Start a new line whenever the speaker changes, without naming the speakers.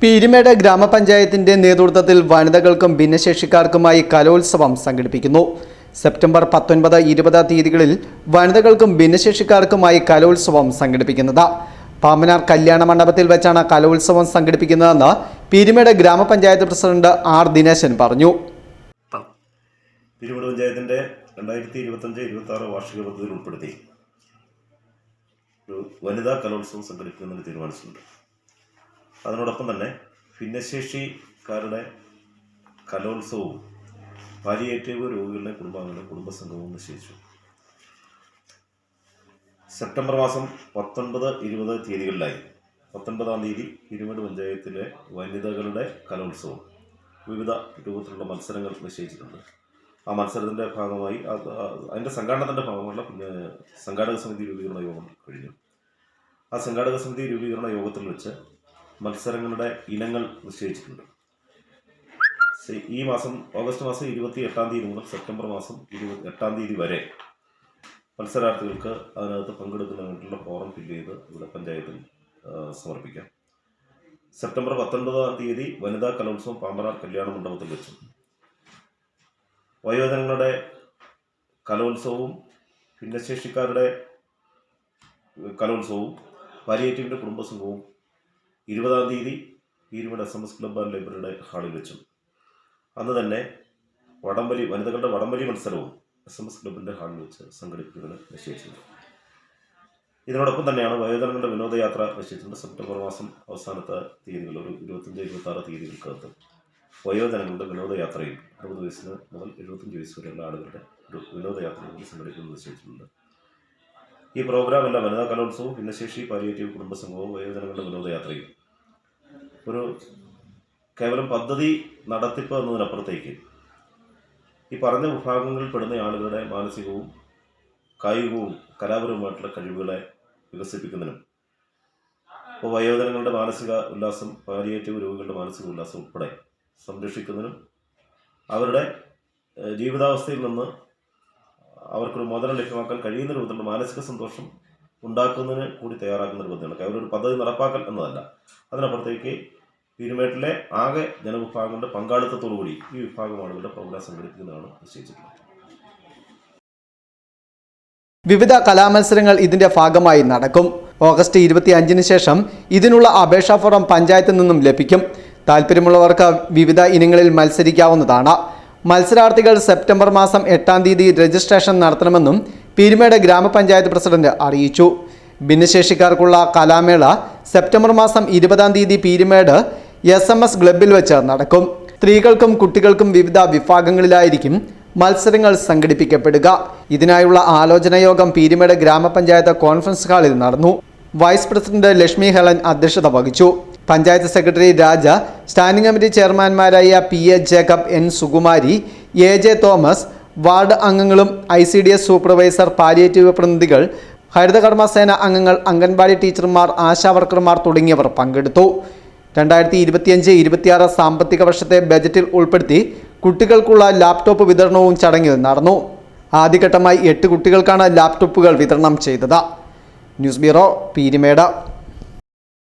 പീരുമേട് ഗ്രാമപഞ്ചായത്തിന്റെ നേതൃത്വത്തിൽ വനിതകൾക്കും ഭിന്നശേഷിക്കാർക്കുമായി കലോത്സവം സംഘടിപ്പിക്കുന്നു. സെപ്റ്റംബർ 19, 20 തീയതികളിൽ വനിതകൾക്കും ഭിന്നശേഷിക്കാർക്കുമായി കലോത്സവം സംഘടിപ്പിക്കുന്നത്. പാമ്പനാർ കല്യാണ മണ്ഡപത്തിൽ വെച്ചാണ് കലോത്സവം സംഘടിപ്പിക്കുന്നതെന്ന് പീരുമേട് ഗ്രാമപഞ്ചായത്ത് പ്രസിഡന്റ് ആർ ദിനേശൻ പറഞ്ഞു.
പീരുമേട് പഞ്ചായത്തിന്റെ 2025-26 വാർഷിക പദ്ധതിയിൽ ഉൾപ്പെടുത്തി ഒരു വനിതാ കലോത്സവം സംഘടിപ്പിക്കുന്നതിന് തീരുമാനിച്ചിട്ടുണ്ട്. അതിനോടൊപ്പം തന്നെ ഭിന്നശേഷിക്കാരുടെ കലോത്സവവും പാലിയേറ്റീവ് രോഗികളുടെ കുടുംബാംഗങ്ങളുടെ കുടുംബസംഘവും നിശ്ചയിച്ചു. സെപ്റ്റംബർ മാസം 19, 20 തീയതികളിലായി 19-ാം തീയതി പീരുമേട് പഞ്ചായത്തിലെ വനിതകളുടെ കലോത്സവം വിവിധ രൂപത്തിലുള്ള മത്സരങ്ങൾ നിശ്ചയിച്ചിട്ടുണ്ട്. ആ മത്സരത്തിൻ്റെ ഭാഗമായി അതിൻ്റെ സംഘാടനത്തിൻ്റെ ഭാഗമുള്ള സംഘാടക സമിതി രൂപീകരണ യോഗം കഴിഞ്ഞു. ആ സംഘാടക സമിതി രൂപീകരണ യോഗത്തിൽ വെച്ച് മത്സരങ്ങളുടെ ഇനങ്ങൾ നിശ്ചയിച്ചിട്ടുണ്ട്. ഈ മാസം ഓഗസ്റ്റ് മാസം 28-ാം തീയതി മുതൽ സെപ്റ്റംബർ മാസം 28-ാം തീയതി വരെ മത്സരാർത്ഥികൾക്ക് അതിനകത്ത് പങ്കെടുക്കുന്നതിനുള്ള ഫോറം ഫില്ല് ചെയ്ത് ഇവിടെ പഞ്ചായത്തിൽ സമർപ്പിക്കാം. സെപ്റ്റംബർ 19-ാം തീയതി വനിതാ കലോത്സവം പാമ്പനാർ കല്യാണ മണ്ഡപത്തിൽ വെച്ചു. വയോജനങ്ങളുടെ കലോത്സവവും ഭിന്നശേഷിക്കാരുടെ കലോത്സവവും പാലിയേറ്റീവിൻ്റെ കുടുംബസംഘവും 20-ാം തീയതി പീരുമേട് SMS ക്ലബ് ആൻഡ് ലൈബ്രറിയുടെ ഹാളിൽ വെച്ചു. അന്ന് തന്നെ വനിതകളുടെ വടംവലി മത്സരവും SMS ക്ലബിൻ്റെ ഹാളിൽ വെച്ച് സംഘടിപ്പിക്കുന്നതിന് നിശ്ചയിച്ചിട്ടുണ്ട്. ഇതിനോടൊപ്പം തന്നെയാണ് വയോജനങ്ങളുടെ വിനോദയാത്ര നിശ്ചയിച്ചിട്ടുണ്ട്. സെപ്റ്റംബർ മാസം അവസാനത്തെ തീയതികൾ ഒരു 25-26 തീയതികൾക്കകത്ത് വയോജനങ്ങളുടെ വിനോദയാത്രയും 60 വയസ്സിന് മുതൽ 75 വയസ്സ് വരെയുള്ള ആളുകളുടെ ഒരു വിനോദയാത്രയും സംഘടിപ്പിക്കുന്നത് നിശ്ചയിച്ചിട്ടുണ്ട്. ഈ പ്രോഗ്രാമെല്ലാം വനിതാ കലോത്സവവും ഭിന്നശേഷി പാലിയേറ്റീവ് കുടുംബസംഘവും വയോജനങ്ങളുടെ വിനോദയാത്രയും ഒരു കേവലം പദ്ധതി നടത്തിപ്പ് എന്നതിനപ്പുറത്തേക്ക് ഈ പറഞ്ഞ വിഭാഗങ്ങളിൽ പെടുന്ന ആളുകളുടെ മാനസികവും കായികവും കലാപരവുമായിട്ടുള്ള കഴിവുകളെ വികസിപ്പിക്കുന്നതിനും ഇപ്പോൾ വയോജനങ്ങളുടെ മാനസിക ഉല്ലാസം, പാലിയേറ്റീവ് രോഗികളുടെ മാനസിക ഉല്ലാസം ഉൾപ്പെടെ സംരക്ഷിക്കുന്നതിനും അവരുടെ ജീവിതാവസ്ഥയിൽ നിന്ന് അവർക്കൊരു മോചനം ലഭ്യമാക്കാൻ കഴിയുന്ന രൂപത്തിലുള്ള മാനസിക സന്തോഷം ഉണ്ടാക്കുന്നതിന് കൂടി തയ്യാറാക്കുന്ന ഒരു പദ്ധതിയാണ്. കേവലം ഒരു പദ്ധതി നടപ്പാക്കൽ എന്നതല്ല. അതിനപ്പുറത്തേക്ക് പീരുമേട്ടിലെ ആകെ ജനവിഭാഗങ്ങളുടെ പങ്കാളിത്തത്തോടുകൂടി ഈ വിഭാഗം ആളുകളുടെ പ്രോഗ്രാം സംഘടിപ്പിക്കുന്നതാണ് നിശ്ചയിച്ചിട്ടുള്ളത്.
വിവിധ കലാമത്സരങ്ങൾ ഇതിന്റെ ഭാഗമായി നടക്കും. ഓഗസ്റ്റ് 25-ന് ശേഷം ഇതിനുള്ള അപേക്ഷാ ഫോറം പഞ്ചായത്തിൽ നിന്നും ലഭിക്കും. താല്പര്യമുള്ളവർക്ക് വിവിധ ഇനങ്ങളിൽ മത്സരിക്കാവുന്നതാണ്. മത്സരാർത്ഥികൾ സെപ്റ്റംബർ മാസം 8-ാം തീയതി രജിസ്ട്രേഷൻ നടത്തണമെന്നും പീരുമേട് ഗ്രാമപഞ്ചായത്ത് പ്രസിഡന്റ് അറിയിച്ചു. ഭിന്നശേഷിക്കാർക്കുള്ള കലാമേള സെപ്റ്റംബർ മാസം 20-ാം തീയതി പീരുമേട് SMS ക്ലബിൽ വെച്ച് നടക്കും. സ്ത്രീകൾക്കും കുട്ടികൾക്കും വിവിധ വിഭാഗങ്ങളിലായിരിക്കും മത്സരങ്ങൾ സംഘടിപ്പിക്കപ്പെടുക. ഇതിനായുള്ള ആലോചനാ യോഗം പീരുമേട് ഗ്രാമപഞ്ചായത്ത് കോൺഫറൻസ് ഹാളിൽ നടന്നു. വൈസ് പ്രസിഡന്റ് ലക്ഷ്മി ഹെലൻ അധ്യക്ഷത വഹിച്ചു. Panchayat secretary Raja, standing committee ചെയർമാൻമാരായ PA Jacob, N Sukumari, AJ Thomas, ward അംഗങ്ങളും ICDS സൂപ്പർവൈസർ, പാലിയേറ്റീവ് പ്രതിനിധികൾ, ഹരിതകർമ്മസേന അംഗങ്ങൾ, അംഗൻവാടി ടീച്ചർമാർ, ആശാവർക്കർമാർ തുടങ്ങിയവർ പങ്കെടുത്തു. 2025-26 സാമ്പത്തിക വർഷത്തെ ബജറ്റിൽ ഉൾപ്പെടുത്തി കുട്ടികൾക്കുള്ള ലാപ്ടോപ്പ് വിതരണവും ചടങ്ങിൽ നടന്നു. ആദ്യഘട്ടമായി 8 കുട്ടികൾക്കാണ് ലാപ്ടോപ്പുകൾ വിതരണം ചെയ്തത്. News bureau, Peermade.